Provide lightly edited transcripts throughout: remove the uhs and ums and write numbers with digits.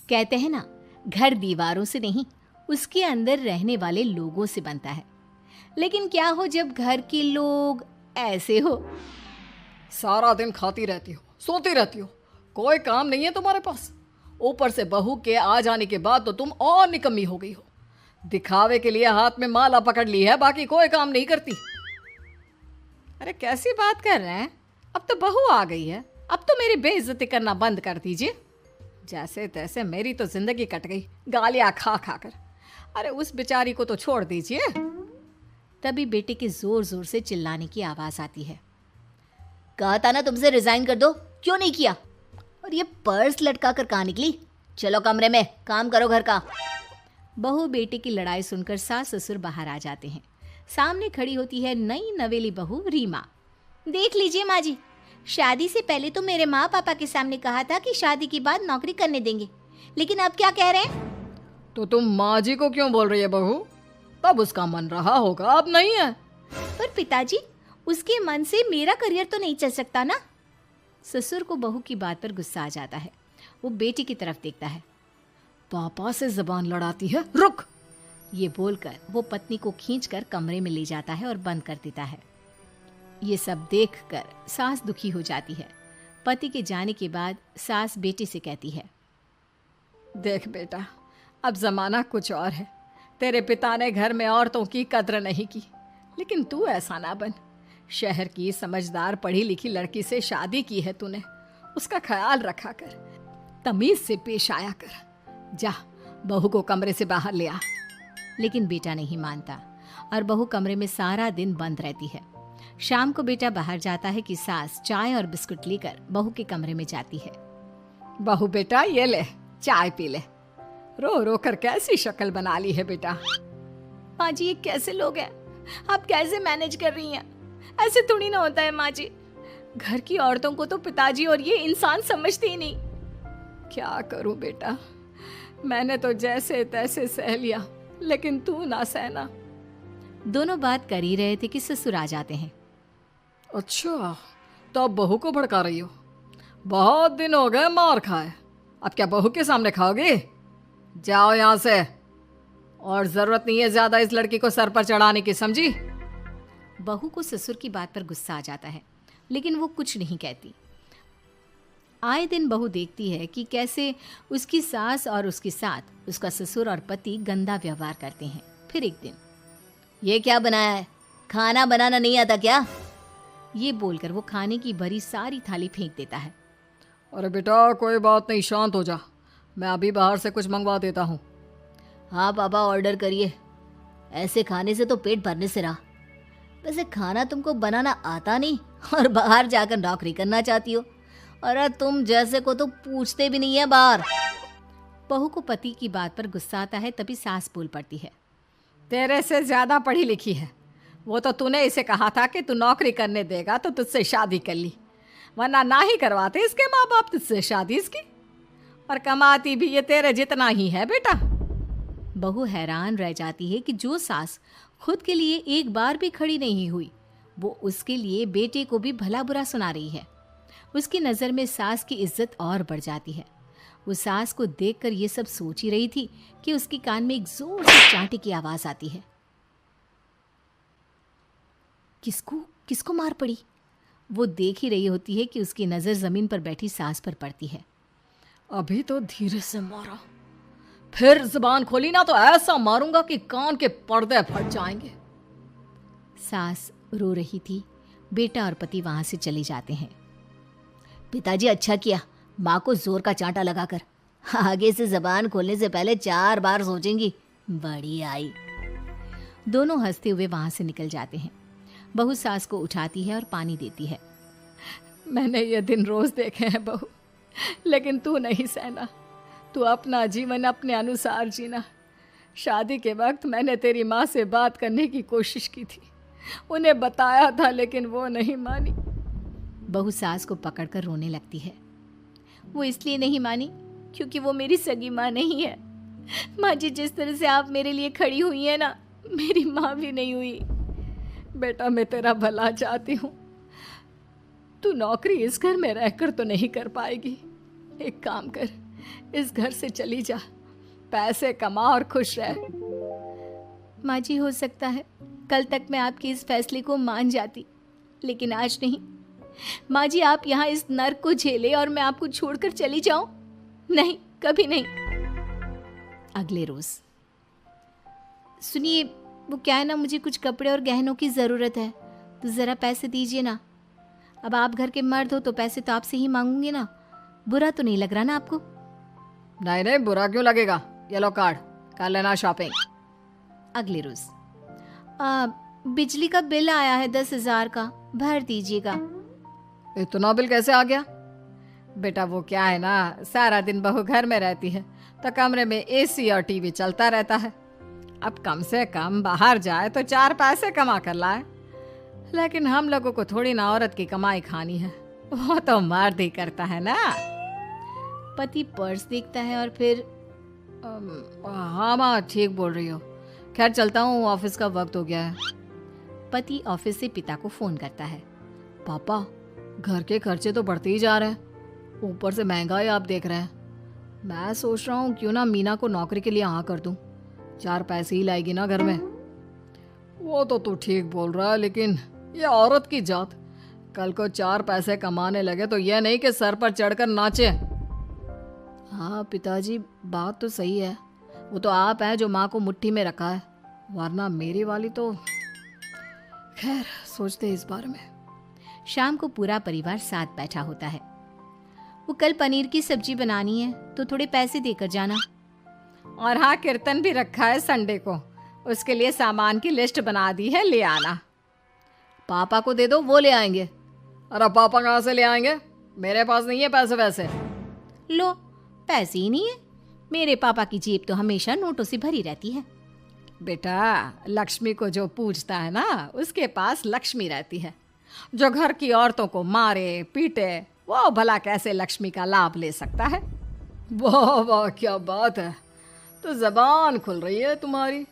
कहते हैं ना, घर दीवारों से नहीं, उसके अंदर रहने वाले लोगों से बनता है। लेकिन क्या हो जब घर के लोग ऐसे हो। सारा दिन खाती रहती हो, सोती रहती हो, कोई काम नहीं है तुम्हारे पास। ऊपर से बहू के आ जाने के बाद तो तुम और निकम्मी हो गई हो। दिखावे के लिए हाथ में माला पकड़ ली है, बाकी कोई काम नहीं करती। अरे कैसी बात कर रहे हैं? अब तो बहू आ गई है, अब तो मेरी बेइज्जती करना बंद कर दीजिए। जैसे तैसे मेरी तो जिंदगी कट गई गालियां खा खा कर। अरे उस बेचारी को तो छोड़ दीजिए। तभी बेटे के जोर जोर से चिल्लाने की आवाज आती है। कहा था ना तुमसे रिजाइन कर दो, क्यों नहीं किया? और ये पर्स लटका कर कहाँ निकली? चलो कमरे में, काम करो घर का। बहू बेटे की लड़ाई सुनकर सास ससुर बाहर आ जाते हैं। सामने खड़ी होती है नई नवेली बहू रीमा। देख लीजिए माँ जी, शादी से पहले तो मेरे माँ पापा के सामने कहा था कि शादी के बाद नौकरी करने देंगे, लेकिन अब क्या कह रहे हैं? तो तुम माँ जी को क्यों बोल रही है बहू? तब उसका मन रहा होगा, अब नहीं है। पर पिताजी, उसके मन से मेरा करियर तो नहीं चल सकता ना। ससुर को बहू की बात पर गुस्सा आ जाता है। वो बेटी की तरफ देखता है। पापा से जबान लड़ाती है, रुक। ये बोलकर वो पत्नी को खींचकर कमरे में ले जाता है और बंद कर देता है। ये सब देखकर सास दुखी हो जाती है। पति के जाने के बाद सास बेटे से कहती है, देख बेटा, अब जमाना कुछ और है। तेरे पिता ने घर में औरतों की कद्र नहीं की, लेकिन तू ऐसा ना बन। शहर की समझदार पढ़ी लिखी लड़की से शादी की है तूने, उसका ख्याल रखा कर, तमीज से पेश आया कर। जा, बहू को कमरे से बाहर ले आ। लेकिन बेटा नहीं मानता और बहू कमरे में सारा दिन बंद रहती है। शाम को बेटा बाहर जाता है कि सास चाय और बिस्कुट लेकर बहू के कमरे में जाती है। बहू बेटा ये ले, चाय पी ले। रो रो कर कैसी शक्ल बना ली है बेटा। माँ जी, ये कैसे लोग हैं? आप कैसे मैनेज कर रही हैं? ऐसे थोड़ी ना होता है माँ जी। घर की औरतों को तो पिताजी और ये इंसान समझते ही नहीं। क्या करूं बेटा, मैंने तो जैसे तैसे सह लिया, लेकिन तू ना सहना। दोनों बात कर ही रहे थे कि ससुर आ जाते हैं। अच्छा, तो अब बहू को भड़का रही हो? बहुत दिन हो गए मार खाए, अब क्या बहू के सामने खाओगे? जाओ यहाँ से, और जरूरत नहीं है ज्यादा इस लड़की को सर पर चढ़ाने की, समझी? बहू को ससुर की बात पर गुस्सा आ जाता है, लेकिन वो कुछ नहीं कहती। आए दिन बहू देखती है कि कैसे उसकी सास और उसके साथ उसका ससुर और पति गंदा व्यवहार करते हैं। फिर एक दिन, ये क्या बनाया है? खाना बनाना नहीं आता क्या? ये बोलकर वो खाने की भरी सारी थाली फेंक देता है। अरे बेटा कोई बात नहीं, शांत हो जा, मैं अभी बाहर से कुछ मंगवा देता हूँ। हाँ पापा, ऑर्डर करिए। ऐसे खाने से तो पेट भरने से रहा। वैसे खाना तुमको बनाना आता नहीं और बाहर जाकर नौकरी करना चाहती हो। अरे तुम जैसे को तो पूछते भी नहीं है बाहर। बहू को पति की बात पर गुस्सा आता है, तभी सास बोल पड़ती है। तेरे से ज्यादा पढ़ी लिखी है, वो तो तूने इसे कहा था कि तू नौकरी करने देगा तो तुझसे शादी कर ली, वरना ना ही करवाते इसके माँ बाप तुझसे शादी इसकी। और कमाती भी ये तेरे जितना ही है बेटा। बहू हैरान रह जाती है कि जो सास खुद के लिए एक बार भी खड़ी नहीं हुई, वो उसके लिए बेटे को भी भला बुरा सुना रही है। उसकी नज़र में सास की इज्जत और बढ़ जाती है। वो सास को देखकर ये सब सोच ही रही थी कि उसके कान में एक जोर से चांटे की आवाज आती है। किसको किसको मार पड़ी? वो देख ही रही होती है कि उसकी नज़र जमीन पर बैठी सास पर पड़ती है। अभी तो धीरे से मारा, फिर जुबान खोली ना तो ऐसा मारूंगा कि कान के पर्दे फट जाएंगे। सास रो रही थी। बेटा और पति वहां से चले जाते हैं। पिताजी अच्छा किया माँ को जोर का चांटा लगाकर। आगे से जबान खोलने से पहले 4 बार सोचेंगी। बड़ी आई। दोनों हंसते हुए वहां से निकल जाते हैं। बहू सास को उठाती है और पानी देती है। मैंने ये दिन रोज देखे हैं बहू, लेकिन तू नहीं सहना। तू अपना जीवन अपने अनुसार जीना। शादी के वक्त मैंने तेरी माँ से बात करने की कोशिश की थी, उन्हें बताया था, लेकिन वो नहीं मानी। बहू सास को पकड़कर रोने लगती है। वो इसलिए नहीं मानी क्योंकि वो मेरी सगी माँ नहीं है। माँ जी, जिस तरह से आप मेरे लिए खड़ी हुई हैं ना, मेरी माँ भी नहीं हुई। बेटा मैं तेरा भला चाहती हूँ, तू नौकरी इस घर में रहकर तो नहीं कर पाएगी। एक काम कर, इस घर से चली जा, पैसे कमा और खुश रह। माँ जी, हो सकता है कल तक मैं आपके इस फैसले को मान जाती, लेकिन आज नहीं। माँ जी, आप यहाँ इस नर्क को झेले और मैं आपको छोड़कर चली जाऊं? नहीं, कभी नहीं। अगले रोज, सुनिए, वो क्या है ना, मुझे कुछ कपड़े और गहनों की ज़रूरत है, तो ज़रा पैसे दीजिए ना। अब आप घर के मर्द हो तो पैसे तो आपसे ही मांगूंगे ना। बुरा तो नहीं लग रहा ना आपको? नहीं नहीं, बुरा क्यों लगेगा। ये लो कार्ड, कर लेना शॉपिंग। अगले रोज, बिजली का बिल आया है 10,000 का, भर दीजिएगा। इतना बिल कैसे आ गया? बेटा वो क्या है ना, सारा दिन बहू घर में रहती है तो कमरे में एसी और टीवी चलता रहता है। अब कम से कम बाहर जाए तो 4 पैसे कमा कर लाए। लेकिन हम लोगों को थोड़ी ना औरत की कमाई खानी है, वो तो मर्द ही करता है ना। पति पर्स देखता है और फिर हाँ माँ, ठीक बोल रही हो। खैर चलता हूँ, ऑफिस का वक्त हो गया है। पति ऑफिस से पिता को फोन करता है। पापा, घर के खर्चे तो बढ़ते ही जा रहे हैं, ऊपर से महंगाई आप देख रहे हैं। मैं सोच रहा हूँ क्यों ना मीना को नौकरी के लिए हाँ कर दूँ, 4 पैसे ही लाएगी ना घर में। वो तो तू ठीक बोल रहा है, लेकिन ये औरत की जात, कल को 4 पैसे कमाने लगे तो यह नहीं कि सर पर चढ़कर नाचे। हाँ पिताजी, बात तो सही है। वो तो आप हैं जो माँ को मुट्ठी में रखा है, वरना मेरी वाली तो। खैर, सोचते इस बारे में। शाम को पूरा परिवार साथ बैठा होता है। वो कल पनीर की सब्जी बनानी है तो थोड़े पैसे देकर जाना। और हाँ, कीर्तन भी रखा है संडे को, उसके लिए सामान की लिस्ट बना दी है, ले आना। पापा को दे दो, वो ले आएंगे। अरे पापा कहाँ से ले आएंगे, मेरे पास नहीं है पैसे वैसे। लो, पैसे ही नहीं है? मेरे पापा की जेब तो हमेशा नोटों से भरी रहती है। बेटा, लक्ष्मी को जो पूजता है ना, उसके पास लक्ष्मी रहती है। जो घर की औरतों को मारे पीटे, वो भला कैसे लक्ष्मी का लाभ ले सकता है? वाह वाह, क्या बात है, तो जबान खुल रही है तुम्हारी।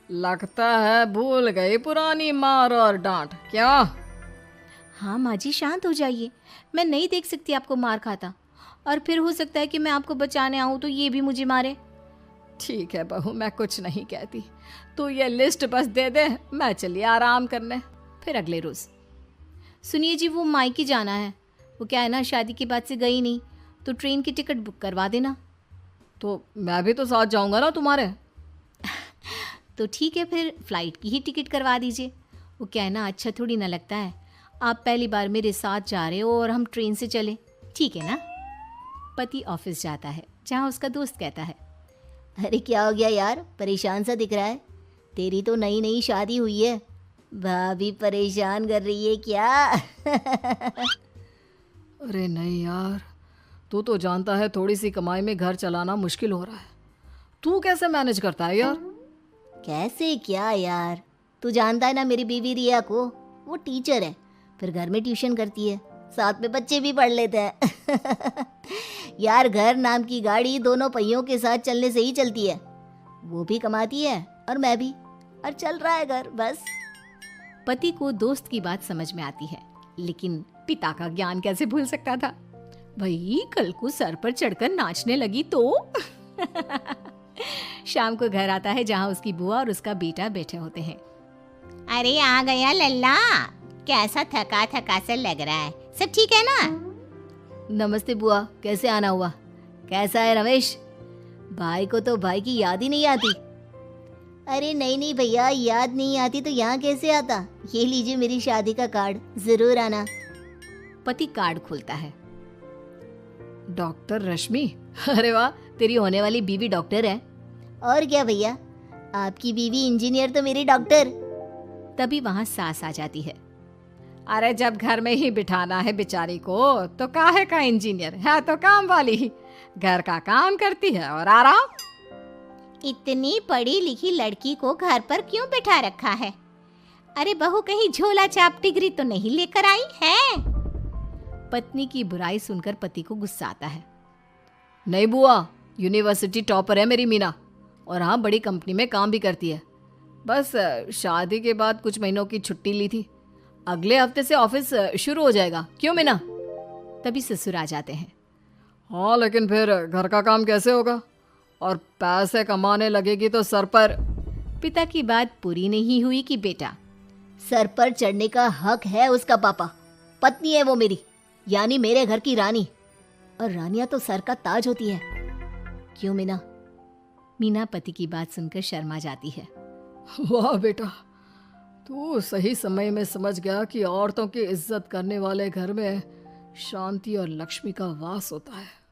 लगता है भूल गई पुरानी मार और डांट, क्या? हाँ माँ जी, शांत हो जाइए। मैं नहीं देख सकती आपको मार खाता, और फिर हो सकता है कि मैं आपको बचाने आऊँ तो ये भी मुझे मारे। ठीक है बहू, मैं कुछ नहीं कहती, तू ये लिस्ट बस दे दे, मैं चलिए आराम करने। फिर अगले रोज, सुनिए जी, वो मायके जाना है। वो क्या है ना, शादी के बाद से गई नहीं, तो ट्रेन की टिकट बुक करवा देना। तो मैं भी तो साथ जाऊंगा ना तुम्हारे। तो ठीक है, फिर फ्लाइट की ही टिकट करवा दीजिए। वो क्या है ना, अच्छा थोड़ी ना लगता है आप पहली बार मेरे साथ जा रहे हो और हम ट्रेन से चले, ठीक है ना? पति ऑफिस जाता है, जहाँ उसका दोस्त कहता है, अरे क्या हो गया यार, परेशान सा दिख रहा है। तेरी तो नई नई शादी हुई है, भाभी परेशान कर रही है क्या? अरे नहीं यार, तू तो जानता है थोड़ी सी कमाई में घर चलाना मुश्किल हो रहा है। तू कैसे मैनेज करता है यार? कैसे क्या यार, तू जानता है ना मेरी बीवी रिया को, वो टीचर है, फिर घर में ट्यूशन करती है, साथ में बच्चे भी पढ़ लेते हैं। यार, घर नाम की गाड़ी दोनों पहियों के साथ चलने से ही चलती है। वो भी कमाती है और मैं भी, और चल रहा है घर बस। पति को दोस्त की बात समझ में आती है, लेकिन पिता का ज्ञान कैसे भूल सकता था? भाई, कल को सर पर चढ़कर नाचने लगी तो। शाम को घर आता है, जहाँ उसकी बुआ और उसका बेटा बैठे होते हैं। अरे आ गया लल्ला, कैसा थका थका सा लग रहा है, सब ठीक है ना? नमस्ते बुआ, कैसे आना हुआ? कैसा है रमेश? भाई को तो भाई की याद ही नहीं आती। अरे नहीं नहीं भैया, याद नहीं आती तो यहाँ कैसे आता? ये लीजिए मेरी शादी का कार्ड, जरूर आना। पति कार्ड खोलता है। डॉक्टर रश्मि, अरे वाह, तेरी होने वाली बीवी डॉक्टर है। और क्या भैया, आपकी बीवी इंजीनियर तो मेरी डॉक्टर। तभी वहाँ सास आ जाती है। अरे जब घर में ही बिठाना है बेचारी को, तो काहे का इंजीनियर है, तो काम वाली ही, घर का काम करती है और आराम। इतनी पढ़ी लिखी लड़की को घर पर क्यों बिठा रखा है? अरे बहू कहीं झोला छाप डिग्री तो नहीं लेकर आई है? पत्नी की बुराई सुनकर पति को गुस्सा आता है। नहीं बुआ, यूनिवर्सिटी टॉपर है मेरी मीना, और हाँ बड़ी कंपनी में काम भी करती है। बस शादी के बाद कुछ महीनों की छुट्टी ली थी, अगले हफ्ते से ऑफिस शुरू हो जाएगा। क्यों मीना? तभी ससुर आ जाते हैं। हाँ, लेकिन फिर घर का काम कैसे होगा? और पैसे कमाने लगेगी तो सर पर। पिता की बात पूरी नहीं हुई कि बेटा, सर पर चढ़ने का हक है उसका पापा। पत्नी है वो मेरी, यानी मेरे घर की रानी। और रानियां तो सर का ताज होती है। क्यों मीना? मीना पति की बात सुनकर शर्मा जाती है। वाह बेटा, तू सही समय में समझ गया कि औरतों की इज्जत करने वाले घर में शांति और लक्ष्मी का वास होता है।